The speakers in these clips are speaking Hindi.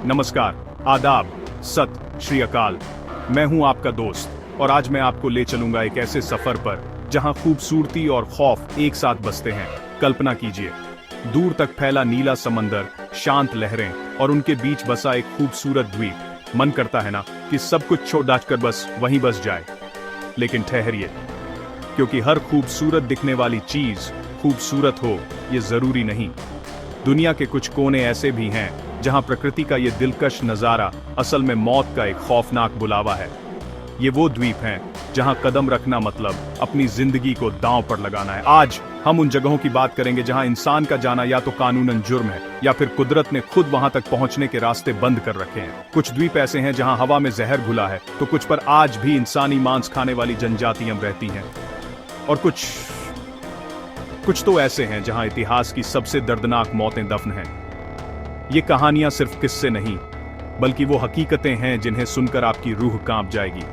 नमस्कार, आदाब, सत श्री अकाल। मैं हूं आपका दोस्त और आज मैं आपको ले चलूंगा एक ऐसे सफर पर जहां खूबसूरती और खौफ एक साथ बसते हैं। कल्पना कीजिए, दूर तक फैला नीला समंदर, शांत लहरें और उनके बीच बसा एक खूबसूरत द्वीप। मन करता है ना कि सब कुछ छोड़ डालकर बस वहीं बस जाए। लेकिन ठहरिए, क्योंकि हर खूबसूरत दिखने वाली चीज खूबसूरत हो ये जरूरी नहीं। दुनिया के कुछ कोने ऐसे भी हैं जहां प्रकृति का ये दिलकश नजारा असल में मौत का एक खौफनाक बुलावा है। ये वो द्वीप हैं जहां कदम रखना मतलब अपनी जिंदगी को दांव पर लगाना है। आज हम उन जगहों की बात करेंगे जहां इंसान का जाना या तो कानूनन जुर्म है या फिर कुदरत ने खुद वहां तक पहुंचने के रास्ते बंद कर रखे हैं। कुछ द्वीप ऐसे हैं जहां हवा में जहर घुला है तो कुछ पर आज भी इंसानी मांस खाने वाली जनजातियां रहती हैं, और कुछ तो ऐसे हैं जहां इतिहास की सबसे दर्दनाक मौतें दफन हैं। ये कहानियां सिर्फ किस्से नहीं, बल्कि वो हकीकतें हैं जिन्हें सुनकर आपकी रूह कांप जाएगी।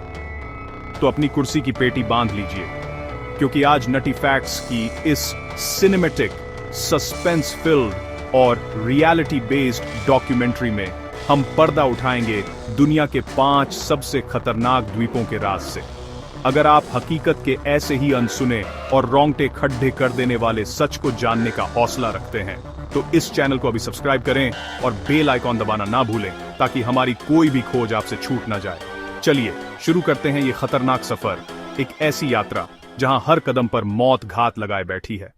तो अपनी कुर्सी की पेटी बांध लीजिए, क्योंकि आज नटी फैक्ट्स की इस सिनेमैटिक, सस्पेंस फिल्ड और रियलिटी बेस्ड डॉक्यूमेंट्री में हम पर्दा उठाएंगे दुनिया के 5 सबसे खतरनाक द्वीपों के राज से। अगर आप हकीकत के ऐसे ही अनसुने और रोंगटे खड्डे कर देने वाले सच को जानने का हौसला रखते हैं तो इस चैनल को अभी सब्सक्राइब करें और बेल आइकॉन दबाना ना भूलें, ताकि हमारी कोई भी खोज आपसे छूट ना जाए। चलिए शुरू करते हैं ये खतरनाक सफर, एक ऐसी यात्रा जहां हर कदम पर मौत घात लगाए बैठी है।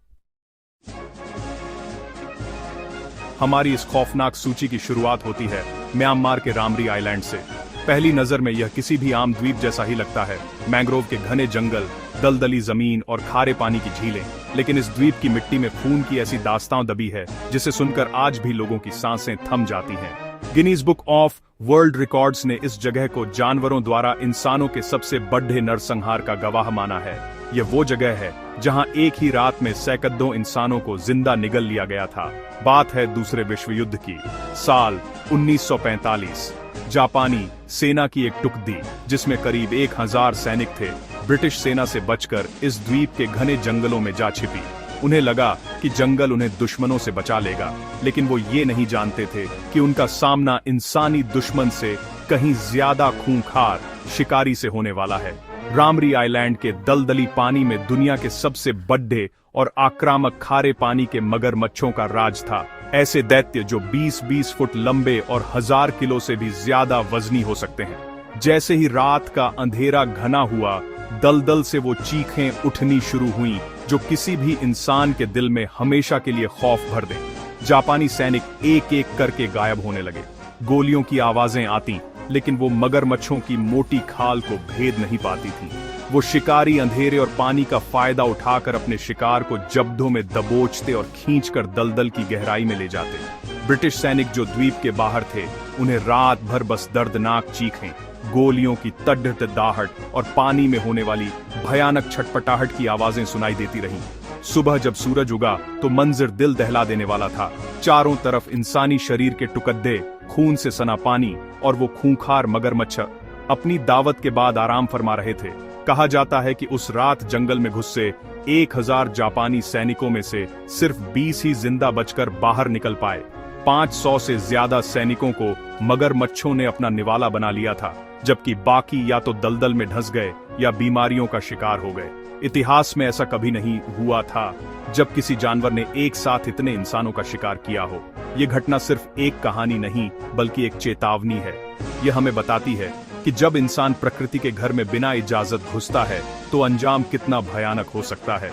हमारी इस खौफनाक सूची की शुरुआत होती है म्यांमार के रामरी आइलैंड से। पहली नजर में यह किसी भी आम द्वीप जैसा ही लगता है, मैंग्रोव के घने जंगल, दलदली जमीन और खारे पानी की झीलें। लेकिन इस द्वीप की मिट्टी में खून की ऐसी दास्तां दबी है जिसे सुनकर आज भी लोगों की सांसें थम जाती हैं। Guinness book of world records ने इस जगह को जानवरों द्वारा इंसानों के सबसे बड़े नरसंहार का गवाह माना है। यह वो जगह है जहां एक ही रात में सैकड़ों इंसानों को जिंदा निगल लिया गया था। बात है दूसरे विश्व युद्ध की। साल 1945। जापानी सेना की एक टुकड़ी जिसमें करीब 1000 सैनिक थे, ब्रिटिश सेना से बचकर इस द्वीप के घने जंगलों में जा छिपी। उन्हें लगा कि जंगल उन्हें दुश्मनों से बचा लेगा, लेकिन वो ये नहीं जानते थे कि उनका सामना इंसानी दुश्मन से कहीं ज्यादा खूंखार शिकारी से होने वाला है। रामरी आइलैंड के दलदली पानी में दुनिया के सबसे बड़े और आक्रामक खारे पानी के मगरमच्छों का राज था। ऐसे दैत्य जो 20-20 फुट लंबे और 1000 किलो से भी ज्यादा वजनी हो सकते हैं। जैसे ही रात का अंधेरा घना हुआ, दलदल से वो चीखें उठनी शुरू हुईं जो किसी भी इंसान के दिल में हमेशा के लिए खौफ भर दें। जापानी सैनिक एक एक करके गायब होने लगे। गोलियों की आवाजें आती, लेकिन वो मगरमच्छों की मोटी खाल को भेद नहीं पाती थी। वो शिकारी अंधेरे और पानी का फायदा उठाकर अपने शिकार को जब्दों में दबोचते और खींचकर दलदल की गहराई में ले जाते। ब्रिटिश सैनिक जो द्वीप के बाहर थे, उन्हें रात भर बस दर्दनाक चीखें, गोलियों की तड़तड़ाहट और पानी में होने वाली भयानक छटपटाहट की आवाजें सुनाई देती रहीं। सुबह जब सूरज उगा तो मंजर दिल दहला देने वाला था। चारों तरफ इंसानी शरीर के टुकड़े, खून से सना पानी और वो खूंखार मगरमच्छ अपनी दावत के बाद आराम फरमा रहे थे। कहा जाता है कि उस रात जंगल में घुसे 1000 जापानी सैनिकों में से सिर्फ 20 ही जिंदा बचकर बाहर निकल पाए। 500 से ज्यादा सैनिकों को मगरमच्छों ने अपना निवाला बना लिया था, जबकि बाकी या तो दलदल में धंस गए या बीमारियों का शिकार हो गए। इतिहास में ऐसा कभी नहीं हुआ था जब किसी जानवर ने एक साथ इतने इंसानों का शिकार किया हो। ये घटना सिर्फ एक कहानी नहीं, बल्कि एक चेतावनी है। यह हमें बताती है कि जब इंसान प्रकृति के घर में बिना इजाजत घुसता है तो अंजाम कितना भयानक हो सकता है।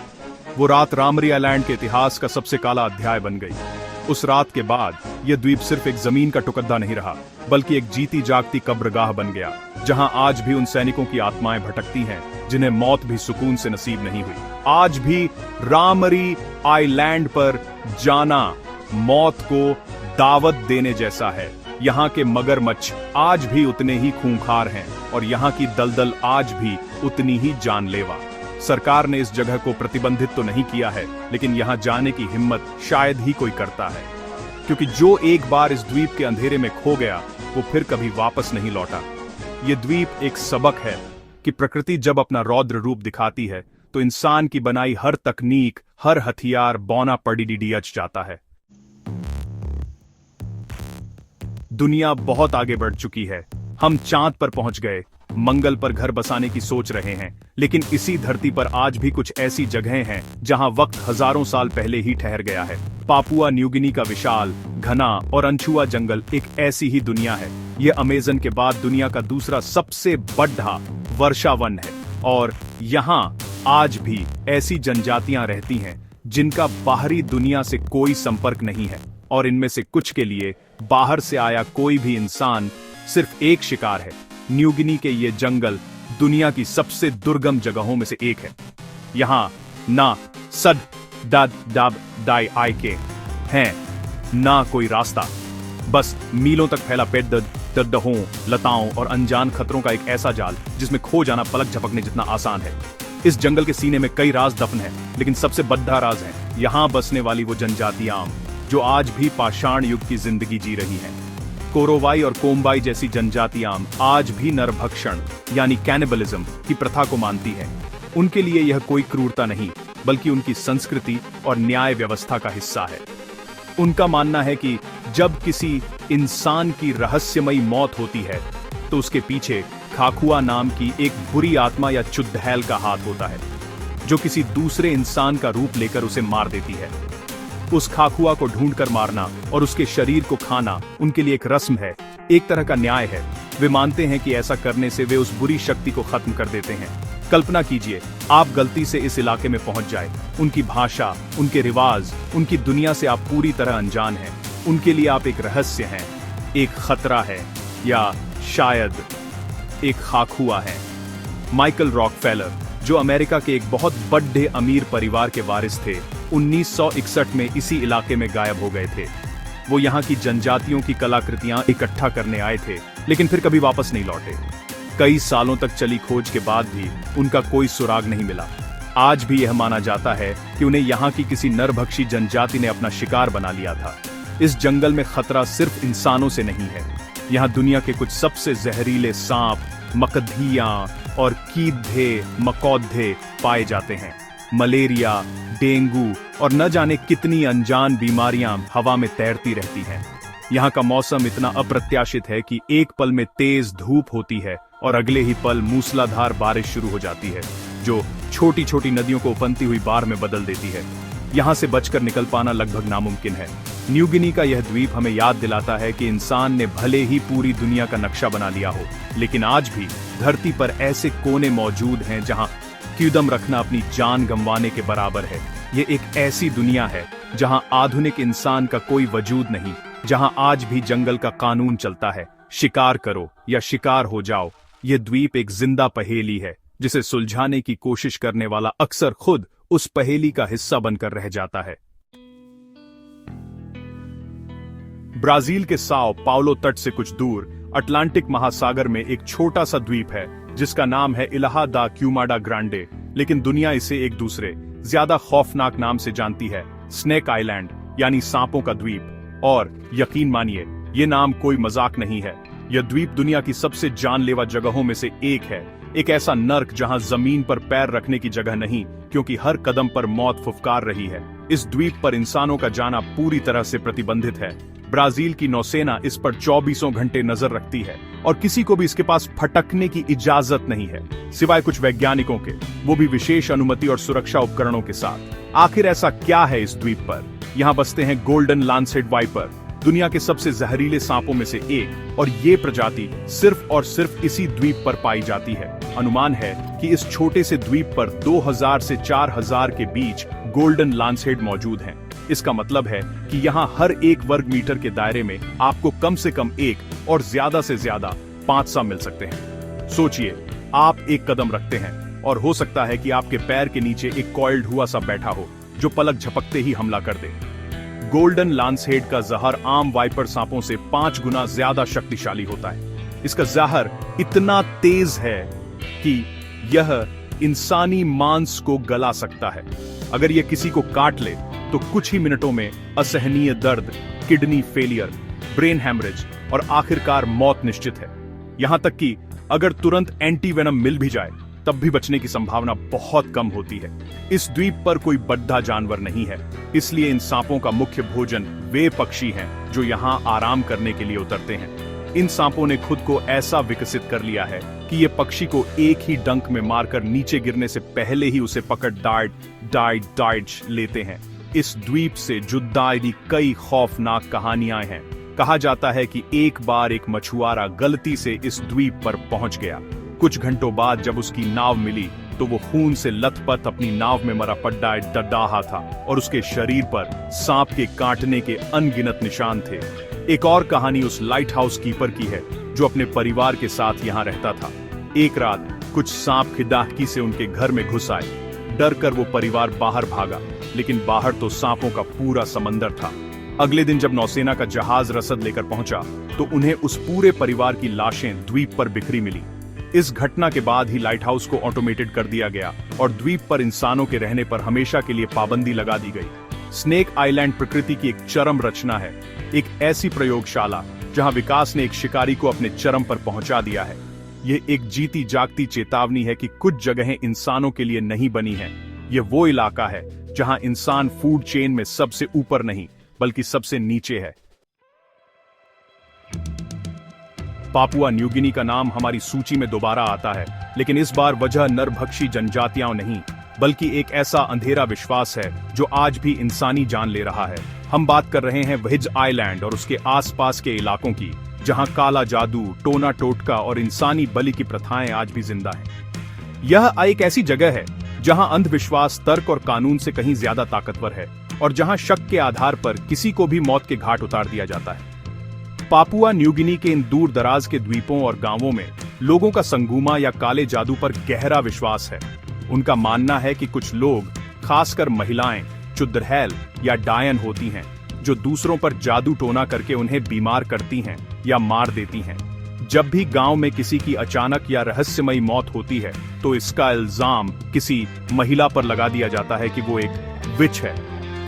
वो रात रामरी आइलैंड के इतिहास का सबसे काला अध्याय बन गई। उस रात के बाद यह द्वीप सिर्फ एक जमीन का टुकड़ा नहीं रहा, बल्कि एक जीती जागती कब्रगाह बन गया, जहां आज भी उन सैनिकों की आत्माएं भटकती हैं जिन्हें मौत भी सुकून से नसीब नहीं हुई। आज भी रामरी आइलैंड पर जाना मौत को दावत देने जैसा है। यहाँ के मगरमच्छ आज भी उतने ही खूंखार हैं और यहाँ की दलदल आज भी उतनी ही जानलेवा। सरकार ने इस जगह को प्रतिबंधित तो नहीं किया है, लेकिन यहाँ जाने की हिम्मत शायद ही कोई करता है, क्योंकि जो एक बार इस द्वीप के अंधेरे में खो गया वो फिर कभी वापस नहीं लौटा। ये द्वीप एक सबक है कि प्रकृति जब अपना रौद्र रूप दिखाती है तो इंसान की बनाई हर तकनीक, हर हथियार बौना पड़ी डियच जाता है। दुनिया बहुत आगे बढ़ चुकी है। हम चांद पर पहुंच गए, मंगल पर घर बसाने की सोच रहे हैं, लेकिन इसी धरती पर आज भी कुछ ऐसी जगहें हैं जहां वक्त हजारों साल पहले ही ठहर गया है। पापुआ न्यू गिनी का विशाल, घना और अनछुआ जंगल एक ऐसी ही दुनिया है। यह अमेज़न के बाद दुनिया का दूसरा सबसे बड़ा वर्षा वन है, और यहाँ आज भी ऐसी जनजातियां रहती हैं जिनका बाहरी दुनिया से कोई संपर्क नहीं है, और इनमें से कुछ के लिए बाहर से आया कोई भी इंसान सिर्फ एक शिकार है। न्यू गिनी के ये जंगल दुनिया की सबसे दुर्गम जगहों में से एक है। यहाँ ना सड डड डब डाई आई के हैं, ना कोई रास्ता, बस मीलों तक फैला पेड़ दहों, लताओं और अनजान खतरों का एक ऐसा जाल जिसमें खो जाना पलक झपकने जितना आसान है। इस जंगल के सीने में कई राज दफन हैं, लेकिन सबसे बड़ा राज है यहाँ बसने वाली वो जनजातियां जो आज भी पाषाण युग की जिंदगी जी रही हैं। कोरोवाई और कोम्बाई जैसी जनजातियां आज भी नरभक्षण यानी कैनिबलिज्म की प्रथा को मानती हैं। उनके लिए यह कोई क्रूरता नहीं, बल्कि उनकी संस्कृति और न्याय व्यवस्था का हिस्सा है। उनका मानना है कि जब किसी इंसान की रहस्यमयी मौत होती है तो उसके पीछे खाकुआ नाम की एक बुरी आत्मा या चुड़ैल का हाथ होता है, जो किसी दूसरे इंसान का रूप लेकर उसे मार देती है। उस खाकुआ को ढूंढकर मारना और उसके शरीर को खाना उनके लिए एक रस्म है, एक तरह का न्याय है। वे मानते हैं कि ऐसा करने से वे उस बुरी शक्ति को खत्म कर देते हैं। कल्पना कीजिए, आप गलती से इस इलाके में पहुंच जाए। उनकी भाषा, उनके रिवाज, उनकी दुनिया से आप पूरी तरह अनजान हैं। उनके लिए आप एक रहस्य हैं, एक खतरा है, या शायद एक खाकुआ है। माइकल रॉकफेलर, जो अमेरिका के एक बहुत बड़े अमीर परिवार के वारिस थे, 1961 में इसी इलाके में गायब हो गए थे। वो यहाँ की जनजातियों की कलाकृतियां इकट्ठा करने आए थे, लेकिन फिर कभी वापस नहीं लौटे। कई सालों तक चली खोज के बाद भी उनका कोई सुराग नहीं मिला। आज भी यह माना जाता है कि उन्हें यहाँ की किसी नरभक्षी जनजाति ने अपना शिकार बना लिया था। इस जंगल में खतरा सिर्फ इंसानों से नहीं है। यहाँ दुनिया के कुछ सबसे जहरीले सांप, मकड़ियाँ और कीड़े मकौधे पाए जाते हैं। मलेरिया, डेंगू और न जाने कितनी अनजान बीमारियां हवा में तैरती रहती हैं। यहाँ का मौसम इतना अप्रत्याशित है कि एक पल में तेज धूप होती है और अगले ही पल मूसलाधार बारिश शुरू हो जाती है, जो छोटी छोटी नदियों को उफनती हुई बाढ़ में बदल देती है। यहाँ से बचकर निकल पाना लगभग नामुमकिन है। न्यू गिनी का यह द्वीप हमें याद दिलाता है कि इंसान ने भले ही पूरी दुनिया का नक्शा बना लिया हो, लेकिन आज भी धरती पर ऐसे कोने मौजूद हैं जहाँ कदम रखना अपनी जान गंवाने के बराबर है। ये एक ऐसी दुनिया है जहां आधुनिक इंसान का कोई वजूद नहीं, जहां आज भी जंगल का कानून चलता है, शिकार करो या शिकार हो जाओ। ये द्वीप एक जिंदा पहेली है जिसे सुलझाने की कोशिश करने वाला अक्सर खुद उस पहेली का हिस्सा बनकर रह जाता है। ब्राजील के साओ पाउलो तट से कुछ दूर अटलांटिक महासागर में एक छोटा सा द्वीप है जिसका नाम है इल्हा दा क्यूमाडा ग्रांडे, लेकिन दुनिया इसे एक दूसरे ज्यादा खौफनाक नाम से जानती है, स्नेक आइलैंड यानी सांपों का द्वीप। और यकीन मानिए, ये नाम कोई मजाक नहीं है। यह द्वीप दुनिया की सबसे जानलेवा जगहों में से एक है, एक ऐसा नर्क जहां जमीन पर पैर रखने की जगह नहीं, क्योंकि हर कदम पर मौत फुफकार रही है। इस द्वीप पर इंसानों का जाना पूरी तरह से प्रतिबंधित है। ब्राजील की नौसेना इस पर 24 घंटे नजर रखती है और किसी को भी इसके पास फटकने की इजाजत नहीं है, सिवाय कुछ वैज्ञानिकों के, वो भी विशेष अनुमति और सुरक्षा उपकरणों के साथ। आखिर ऐसा क्या है इस द्वीप पर? यहाँ बसते हैं गोल्डन लांसेट वाइपर, दुनिया के सबसे जहरीले सांपों में से एक, और ये प्रजाति सिर्फ और सिर्फ इसी द्वीप पर पाई जाती है। अनुमान है कि इस छोटे से द्वीप पर 2000 से 4000 के बीच गोल्डन लांसेट मौजूद हैं। इसका मतलब है कि यहाँ हर 1 वर्ग मीटर के दायरे में आपको कम से कम 1 और ज्यादा से ज्यादा 5 सांप मिल सकते हैं। सोचिए, आप एक कदम रखते हैं और हो सकता है कि आपके पैर के नीचे एक कॉइल्ड हुआ सा बैठा हो जो पलक झपकते ही हमला कर दे। गोल्डन लांसहेड का जहर आम वाइपर सांपों से 5 गुना ज्यादा शक्तिशाली होता है। इसका जहर इतना तेज है कि यह इंसानी मांस को गला सकता है। अगर यह किसी को काट ले तो कुछ ही मिनटों में असहनीय दर्द, किडनी फेलियर, ब्रेन हैमरेज और आखिरकार मौत निश्चित है। यहां तक कि अगर तुरंत एंटी वेनम मिल भी जाए तब भी बचने की संभावना बहुत कम होती है। इस द्वीप पर कोई बड़ा जानवर नहीं है, इसलिए इन सांपों का मुख्य भोजन वे पक्षी हैं जो यहाँ आराम करने के लिए उतरते हैं। इन सांपों ने खुद को ऐसा विकसित कर लिया है कि ये पक्षी को एक ही डंक में मारकर नीचे गिरने से पहले ही उसे पकड़ डाइट लेते हैं। इस द्वीप से जुड़ी कई खौफनाक कहानियां हैं। कहा जाता है कि एक बार एक मछुआरा गलती से इस द्वीप पर पहुंच गया। कुछ घंटों बाद जब उसकी नाव मिली तो वो खून से लथपथ अपनी नाव में मरा पड्डा डड्डाहा था और उसके शरीर पर सांप के काटने के अनगिनत निशान थे। एक और कहानी उस लाइट हाउस कीपर की है जो अपने परिवार के साथ यहाँ रहता था। एक रात कुछ सांप खिदाहकी से उनके घर में घुस आए। डर कर वो परिवार बाहर भागा, लेकिन बाहर तो सांपों का पूरा समंदर था। अगले दिन जब नौसेना का जहाज रसद लेकर पहुंचा तो उन्हें उस पूरे परिवार की लाशें द्वीप पर बिखरी मिली। इस घटना के बाद ही लाइट हाउस को ऑटोमेटेड कर दिया गया और द्वीप पर इंसानों के रहने पर हमेशा के लिए पाबंदी लगा दी गई। स्नेक आइलैंड प्रकृति की एक चरम रचना है, एक ऐसी प्रयोगशाला जहां विकास ने एक शिकारी को अपने चरम पर पहुंचा दिया है। यह एक जीती जागती चेतावनी है कि कुछ जगहें इंसानों के लिए नहीं बनी हैं। यह वो इलाका है जहां इंसान फूड चेन में सबसे ऊपर नहीं बल्कि सबसे नीचे है। पापुआ न्यू गिनी का नाम हमारी सूची में दोबारा आता है, लेकिन इस बार वजह नरभक्षी जनजातियां नहीं बल्कि एक ऐसा अंधेरा विश्वास है जो आज भी इंसानी जान ले रहा है। हम बात कर रहे हैं वहिज आइलैंड और उसके आसपास के इलाकों की, जहां काला जादू, टोना टोटका और इंसानी बलि की प्रथाएं आज भी जिंदा हैं। यह एक ऐसी जगह है जहां अंधविश्वास तर्क और कानून से कहीं ज्यादा ताकतवर है और जहां शक के आधार पर किसी को भी मौत के घाट उतार दिया जाता है। पापुआ न्यू गिनी के इन दूर दराज के द्वीपों और गांवों में लोगों का संगूमा या काले जादू पर गहरा विश्वास है। उनका मानना है कि कुछ लोग, खासकर महिलाएं, चुड़ैल या डायन होती हैं जो दूसरों पर जादू टोना करके उन्हें बीमार करती हैं या मार देती हैं। जब भी गांव में किसी की अचानक या रहस्यमयी मौत होती है तो इसका इल्जाम किसी महिला पर लगा दिया जाता है कि वो एक विच है।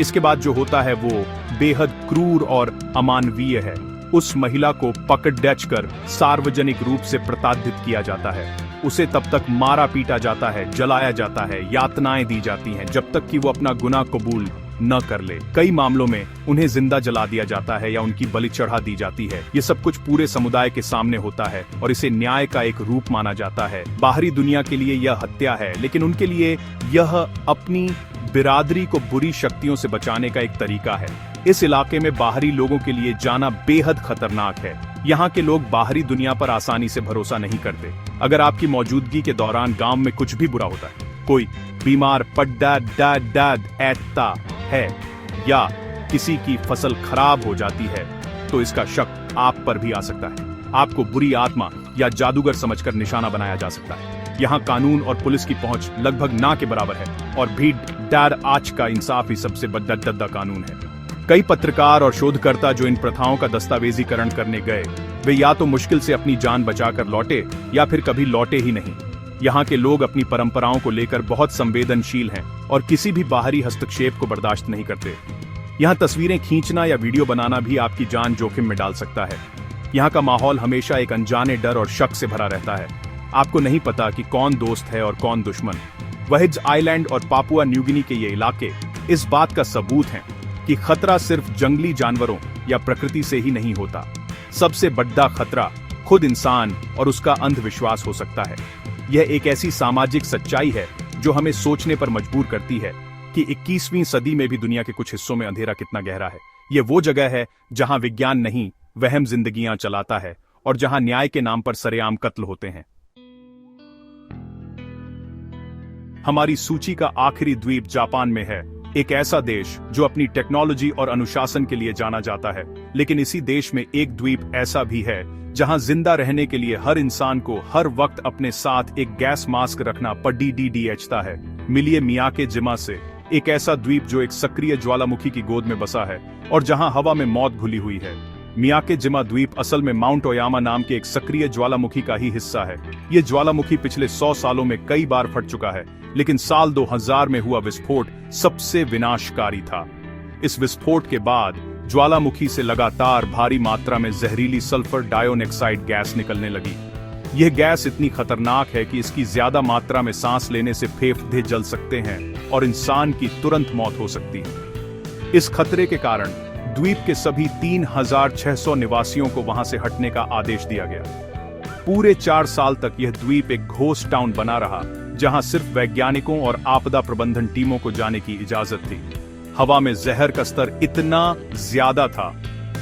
इसके बाद जो होता है वो बेहद क्रूर और अमानवीय है। उस महिला को पकड़ कर सार्वजनिक रूप से प्रताड़ित किया जाता है। उसे तब तक मारा पीटा जाता है, जलाया जाता है, यातनाएं दी जाती हैं जब तक कि वो अपना गुनाह कबूल न कर ले। कई मामलों में उन्हें जिंदा जला दिया जाता है या उनकी बलि चढ़ा दी जाती है। ये सब कुछ पूरे समुदाय के सामने होता है और इसे न्याय का एक रूप माना जाता है। बाहरी दुनिया के लिए यह हत्या है, लेकिन उनके लिए यह अपनी बिरादरी को बुरी शक्तियों से बचाने का एक तरीका है। इस इलाके में बाहरी लोगों के लिए जाना बेहद खतरनाक है। यहाँ के लोग बाहरी दुनिया पर आसानी से भरोसा नहीं करते। अगर आपकी मौजूदगी के दौरान गांव में कुछ भी बुरा होता है, कोई बीमार पड्डा ऐता है या किसी की फसल खराब हो जाती है, तो इसका शक आप पर भी आ सकता है। आपको बुरी आत्मा या जादूगर समझकर निशाना बनाया जा सकता है। यहाँ कानून और पुलिस की पहुंच लगभग ना के बराबर है और भी आज का इंसाफ ही सबसे बड़ा कानून है। कई पत्रकार और शोधकर्ता जो इन प्रथाओं का दस्तावेजीकरण करने गए, वे या तो मुश्किल से अपनी जान बचाकर लौटे या फिर कभी लौटे ही नहीं। यहाँ के लोग अपनी परंपराओं को लेकर बहुत संवेदनशील हैं और किसी भी बाहरी हस्तक्षेप को बर्दाश्त नहीं करते। यहाँ तस्वीरें खींचना या वीडियो बनाना भी आपकी जान जोखिम में डाल सकता है। यहाँ का माहौल हमेशा एक अनजाने डर और शक से भरा रहता है। आपको नहीं पता कि कौन दोस्त है और कौन दुश्मन। वहिज आइलैंड और पापुआ न्यू गिनी के ये इलाके इस बात का सबूत हैं कि खतरा सिर्फ जंगली जानवरों या प्रकृति से ही नहीं होता। सबसे बड़ा खतरा खुद इंसान और उसका अंधविश्वास हो सकता है। यह एक ऐसी सामाजिक सच्चाई है जो हमें सोचने पर मजबूर करती है कि 21वीं सदी में भी दुनिया के कुछ हिस्सों में अंधेरा कितना गहरा है। यह वो जगह है जहां विज्ञान नहीं, वहम जिंदगियां चलाता है और जहां न्याय के नाम पर सरेआम कत्ल होते हैं। हमारी सूची का आखिरी द्वीप जापान में है, एक ऐसा देश जो अपनी टेक्नोलॉजी और अनुशासन के लिए जाना जाता है। लेकिन इसी देश में एक द्वीप ऐसा भी है जहां जिंदा रहने के लिए हर इंसान को हर वक्त अपने साथ एक गैस मास्क रखना पड़ता है। मिलिए मियाके जिमा से, एक ऐसा द्वीप जो एक सक्रिय ज्वालामुखी की गोद में बसा है और जहां हवा में मौत घुली हुई है। मियाके जिमा द्वीप असल में माउंट ओयामा नाम के एक सक्रिय ज्वालामुखी का ही हिस्सा है। ये ज्वालामुखी पिछले 100 सालों में कई बार फट चुका है, लेकिन साल 2000 में हुआ विस्फोट सबसे विनाशकारी था। इस विस्फोट के बाद ज्वालामुखी से लगातार भारी मात्रा में जहरीली सल्फर डाइऑक्साइड गैस निकलने लगी। यह गैस इतनी खतरनाक है कि इसकी ज्यादा मात्रा में सांस लेने से फेफड़े जल सकते हैं और इंसान की तुरंत मौत हो सकती है। इस खतरे के कारण द्वीप के सभी 3600 निवासियों को वहां से हटने का आदेश दिया गया। पूरे 4 साल तक यह द्वीप एक घोस्ट टाउन बना रहा, जहां सिर्फ वैज्ञानिकों और आपदा प्रबंधन टीमों को जाने की इजाजत थी। हवा में जहर का स्तर इतना ज्यादा था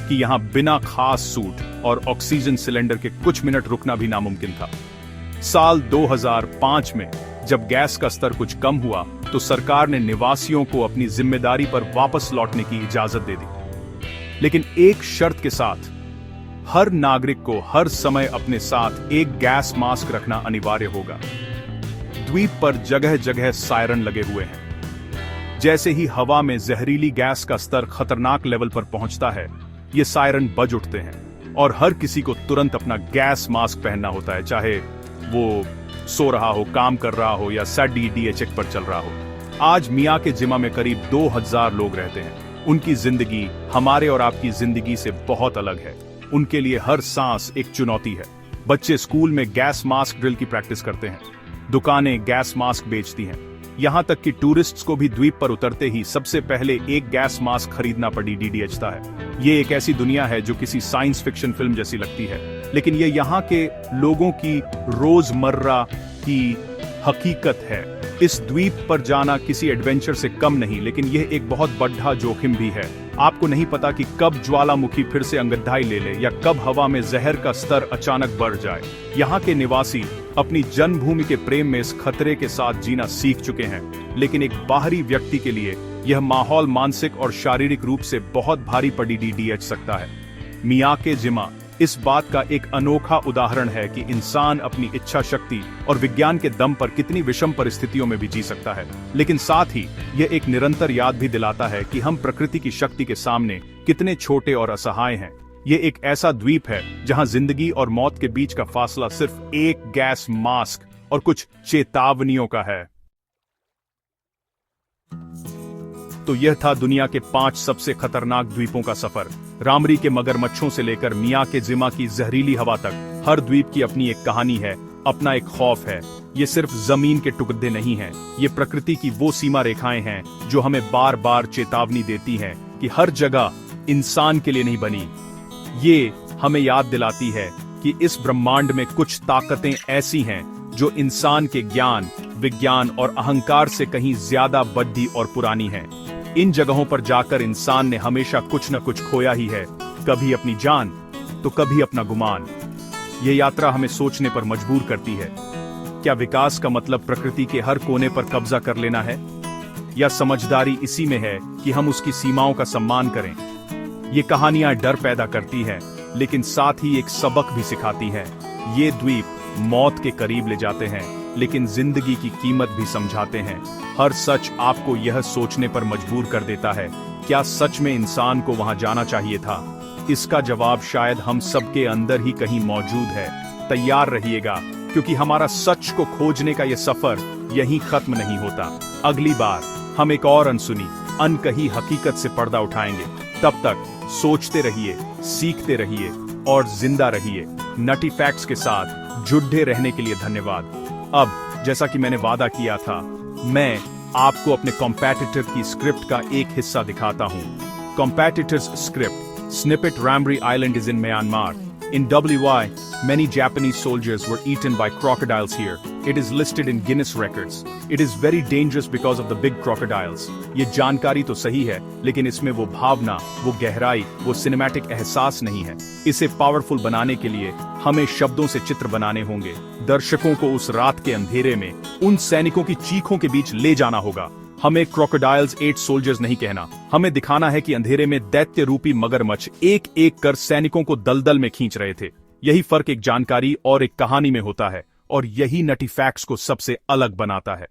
कि यहां बिना खास सूट और ऑक्सीजन सिलेंडर के कुछ मिनट रुकना भी नामुमकिन था। साल 2005 में जब गैस का स्तर कुछ कम हुआ तो सरकार ने निवासियों को अपनी जिम्मेदारी पर वापस लौटने की इजाजत दे दी, लेकिन एक शर्त के साथ, हर नागरिक को हर समय अपने साथ एक गैस मास्क रखना अनिवार्य होगा। द्वीप पर जगह जगह सायरन लगे हुए हैं। जैसे ही हवा में जहरीली गैस का स्तर खतरनाक लेवल पर पहुंचता है, ये सायरन बज उठते हैं और हर किसी को तुरंत अपना गैस मास्क पहनना होता है, चाहे वो सो रहा हो, काम कर रहा हो या SAD-D चेक पर चल रहा हो। आज मियां के जिमा में करीब 2000 लोग रहते हैं। उनकी जिंदगी हमारे और आपकी जिंदगी से बहुत अलग है। उनके लिए हर सांस एक चुनौती है। बच्चे स्कूल में गैस मास्क ड्रिल की प्रैक्टिस करते हैं। दुकानें गैस मास्क बेचती हैं। यहां तक कि टूरिस्ट्स को भी द्वीप पर उतरते ही सबसे पहले एक गैस मास्क खरीदना पड़ी DDHता है। ये एक ऐसी दुनिया है जो किसी साइंस फिक्शन फिल्म जैसी लगती है, लेकिन ये यहाँ के लोगों की रोजमर्रा की हकीकत है। इस द्वीप पर जाना किसी एडवेंचर से कम नहीं, लेकिन यह एक बहुत बड़ा जोखिम भी है। आपको नहीं पता कि कब ज्वालामुखी फिर से अंगड़ाई ले ले या कब हवा में जहर का स्तर अचानक बढ़ जाए। यहाँ के निवासी अपनी जन्मभूमि के प्रेम में इस खतरे के साथ जीना सीख चुके हैं, लेकिन एक बाहरी व्यक्ति के लिए यह माहौल मानसिक और शारीरिक रूप से बहुत भारी पड़ी DDH सकता है। मियां के जिमा इस बात का एक अनोखा उदाहरण है कि इंसान अपनी इच्छा शक्ति और विज्ञान के दम पर कितनी विषम परिस्थितियों में भी जी सकता है, लेकिन साथ ही यह एक निरंतर याद भी दिलाता है कि हम प्रकृति की शक्ति के सामने कितने छोटे और असहाय हैं। ये एक ऐसा द्वीप है जहां जिंदगी और मौत के बीच का फासला सिर्फ एक गैस मास्क और कुछ चेतावनियों का है। तो यह था दुनिया के 5 सबसे खतरनाक द्वीपों का सफर। रामरी के मगरमच्छों से लेकर मियां के जिमा की जहरीली हवा तक, हर द्वीप की अपनी एक कहानी है, अपना एक खौफ है। ये सिर्फ जमीन के टुकड़े नहीं हैं, ये प्रकृति की वो सीमा रेखाएं हैं जो हमें बार बार चेतावनी देती हैं कि हर जगह इंसान के लिए नहीं बनी। ये हमें याद दिलाती है कि इस ब्रह्मांड में कुछ ताकतें ऐसी हैं जो इंसान के ज्ञान, विज्ञान और अहंकार से कहीं ज्यादा बड़ी और पुरानी हैं। इन जगहों पर जाकर इंसान ने हमेशा कुछ न कुछ खोया ही है, कभी अपनी जान तो कभी अपना गुमान। यह यात्रा हमें सोचने पर मजबूर करती है। क्या विकास का मतलब प्रकृति के हर कोने पर कब्जा कर लेना है, या समझदारी इसी में है कि हम उसकी सीमाओं का सम्मान करें? ये कहानियां डर पैदा करती हैं, लेकिन साथ ही एक सबक भी सिखाती हैं। ये द्वीप मौत के करीब ले जाते हैं, लेकिन जिंदगी की कीमत भी समझाते हैं। हर सच आपको यह सोचने पर मजबूर कर देता है, क्या सच में इंसान को वहां जाना चाहिए था? इसका जवाब शायद हम सबके अंदर ही कहीं मौजूद है। तैयार रहिएगा, क्योंकि हमारा सच को खोजने का यह सफर यहीं खत्म नहीं होता। अगली बार हम एक और अनसुनी, अनकही हकीकत से पर्दा उठाएंगे। तब तक सोचते रहिए, सीखते रहिए और जिंदा रहिए। नटी फैक्ट्स के साथ जुड़े रहने के लिए धन्यवाद। अब जैसा कि मैंने वादा किया था, मैं आपको अपने कॉम्पेटिटर की स्क्रिप्ट का एक हिस्सा दिखाता हूं। कॉम्पेटिटर्स script Snippet Ramri Island is in Myanmar. In WY, many Japanese soldiers were eaten by crocodiles here. It is listed in Guinness records. It is very dangerous because of the big crocodiles. ये जानकारी तो सही है, लेकिन इसमें वो भावना, वो गहराई, वो सिनेमैटिक एहसास नहीं है। इसे पावरफुल बनाने के लिए हमें शब्दों से चित्र बनाने होंगे। दर्शकों को उस रात के अंधेरे में उन सैनिकों की चीखों के बीच ले जाना होगा। हमें क्रोकोडाइल्स 8 सोल्जर्स नहीं कहना, हमें दिखाना है कि अंधेरे में दैत्य रूपी मगरमच्छ एक एक कर सैनिकों को दलदल में खींच रहे थे। यही फर्क एक जानकारी और एक कहानी में होता है, और यही नटी फैक्ट्स को सबसे अलग बनाता है।